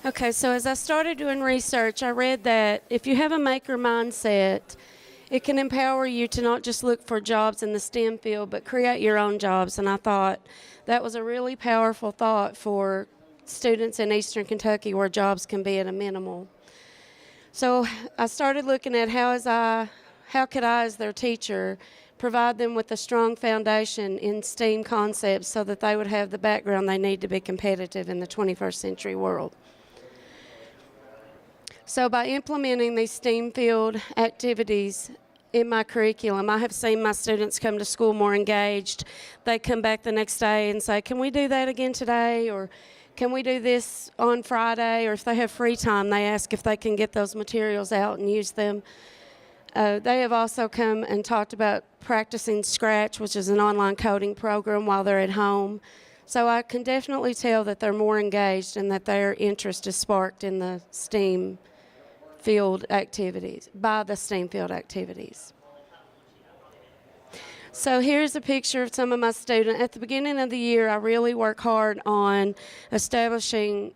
Okay, so as I started doing research, I read that if you have a maker mindset, it can empower you to not just look for jobs in the STEM field, but create your own jobs. And I thought that was a really powerful thought for students in Eastern Kentucky where jobs can be at a minimal. So I started looking at how could I, as their teacher, provide them with a strong foundation in STEAM concepts so that they would have the background they need to be competitive in the 21st century world. So by implementing these STEAM field activities in my curriculum, I have seen my students come to school more engaged. They come back the next day and say, can we do that again today? Or can we do this on Friday? Or if they have free time, they ask if they can get those materials out and use them. They have also come and talked about practicing Scratch, which is an online coding program, while they're at home. So I can definitely tell that they're more engaged and that their interest is sparked in the STEAM field activities, by the STEAM field activities. So here's a picture of some of my students. At the beginning of the year, I really work hard on establishing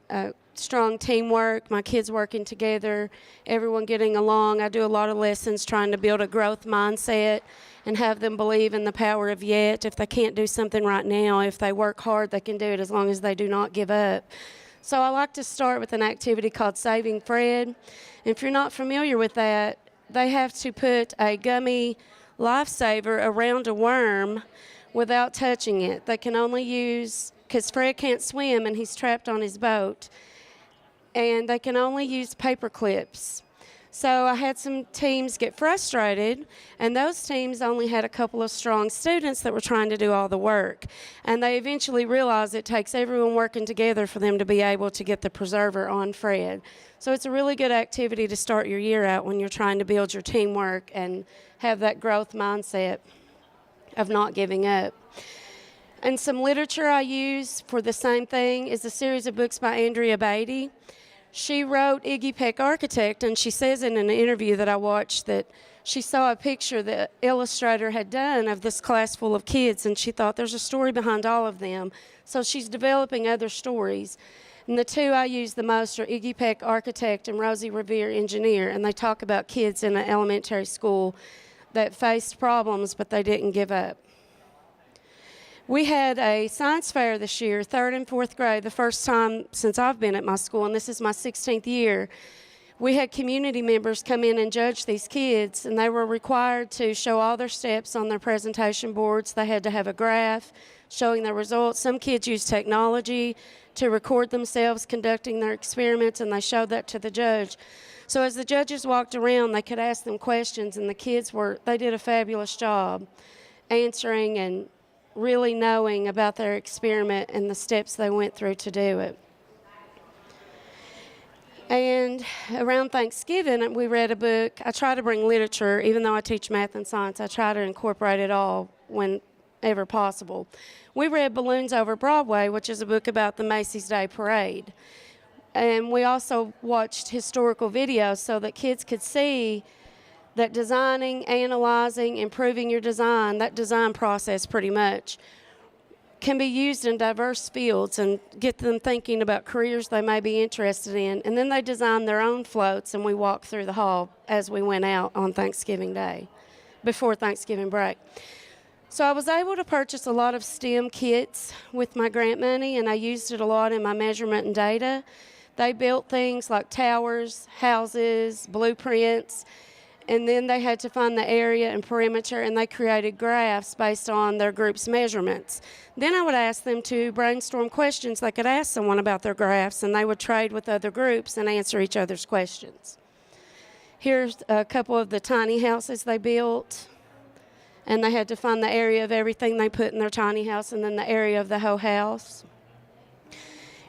strong teamwork, my kids working together, everyone getting along. I do a lot of lessons trying to build a growth mindset and have them believe in the power of yet. If they can't do something right now, if they work hard, they can do it as long as they do not give up. So I like to start with an activity called Saving Fred. If you're not familiar with that, they have to put a gummy lifesaver around a worm without touching it. They can only use, because Fred can't swim and he's trapped on his boat, and they can only use paper clips. So I had some teams get frustrated, and those teams only had a couple of strong students that were trying to do all the work. And they eventually realized it takes everyone working together for them to be able to get the preserver on Fred. So it's a really good activity to start your year out when you're trying to build your teamwork and have that growth mindset of not giving up. And some literature I use for the same thing is a series of books by Andrea Beatty. She wrote Iggy Peck Architect, and she says in an interview that I watched that she saw a picture the illustrator had done of this class full of kids, and she thought there's a story behind all of them. So she's developing other stories. And the two I use the most are Iggy Peck Architect and Rosie Revere Engineer, and they talk about kids in an elementary school that faced problems, but they didn't give up. We had a science fair this year, 3rd and 4th grade, the first time since I've been at my school, and this is my 16th year. We had community members come in and judge these kids, and they were required to show all their steps on their presentation boards. They had to have a graph showing their results. Some kids used technology to record themselves conducting their experiments, and they showed that to the judge. So as the judges walked around, they could ask them questions, and the kids they did a fabulous job answering and really knowing about their experiment and the steps they went through to do it. And around Thanksgiving, we read a book. I try to bring literature, even though I teach math and science, I try to incorporate it all whenever possible. We read Balloons Over Broadway, which is a book about the Macy's Day Parade. And we also watched historical videos so that kids could see that designing, analyzing, improving your design, that design process pretty much, can be used in diverse fields and get them thinking about careers they may be interested in. And then they designed their own floats, and we walked through the hall as we went out on Thanksgiving Day, before Thanksgiving break. So I was able to purchase a lot of STEM kits with my grant money, and I used it a lot in my measurement and data. They built things like towers, houses, blueprints, and then they had to find the area and perimeter, and they created graphs based on their group's measurements. Then I would ask them to brainstorm questions they could ask someone about their graphs, and they would trade with other groups and answer each other's questions. Here's a couple of the tiny houses they built, and they had to find the area of everything they put in their tiny house and then the area of the whole house.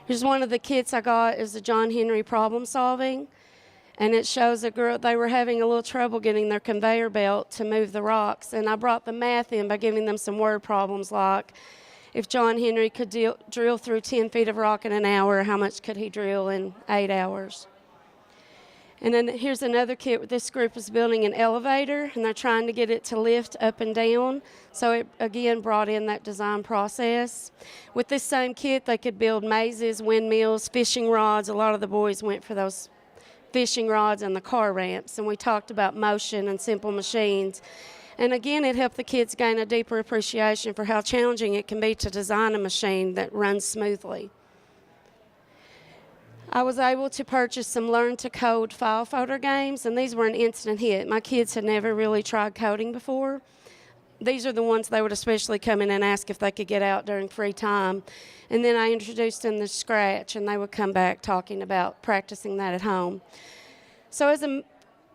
Here's one of the kits I got is the John Henry problem solving. And it shows a girl, they were having a little trouble getting their conveyor belt to move the rocks. And I brought the math in by giving them some word problems like, if John Henry could drill through 10 feet of rock in an hour, how much could he drill in 8 hours? And then here's another kit. This group is building an elevator, and they're trying to get it to lift up and down. So it, again, brought in that design process. With this same kit, they could build mazes, windmills, fishing rods. A lot of the boys went for those fishing rods and the car ramps, and we talked about motion and simple machines. And again, it helped the kids gain a deeper appreciation for how challenging it can be to design a machine that runs smoothly. I was able to purchase some Learn to Code file folder games, and these were an instant hit. My kids had never really tried coding before. These are the ones they would especially come in and ask if they could get out during free time. And then I introduced them to Scratch, and they would come back talking about practicing that at home. So as a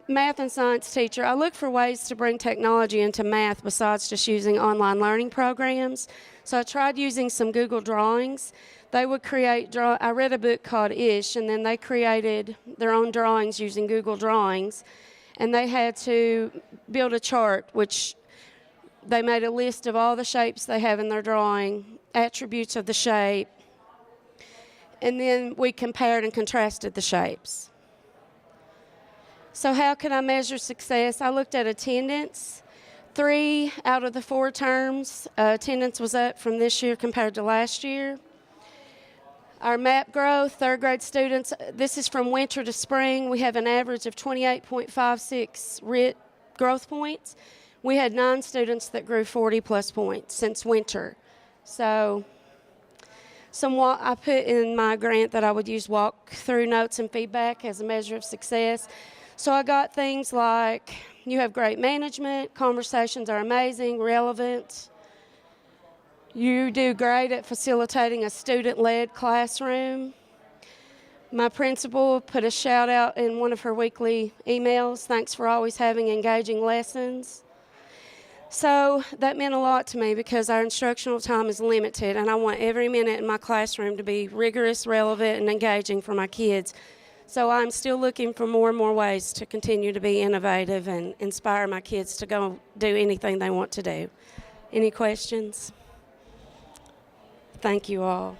math and science teacher, I look for ways to bring technology into math besides just using online learning programs. So I tried using some Google Drawings. They would create, I read a book called Ish, and then they created their own drawings using Google Drawings. And they had to build a chart, which they made a list of all the shapes they have in their drawing, attributes of the shape, and then we compared and contrasted the shapes. So how can I measure success? I looked at attendance. 3 out of the 4 terms, attendance was up from this year compared to last year. Our MAP growth, third grade students, this is from winter to spring. We have an average of 28.56 RIT growth points. We had 9 students that grew 40 plus points since winter. So I put in my grant that I would use walk-through notes and feedback as a measure of success. So I got things like, you have great management, conversations are amazing, relevant. You do great at facilitating a student-led classroom. My principal put a shout out in one of her weekly emails, thanks for always having engaging lessons. So that meant a lot to me because our instructional time is limited, and I want every minute in my classroom to be rigorous, relevant, and engaging for my kids. So I'm still looking for more and more ways to continue to be innovative and inspire my kids to go do anything they want to do. Any questions? Thank you all.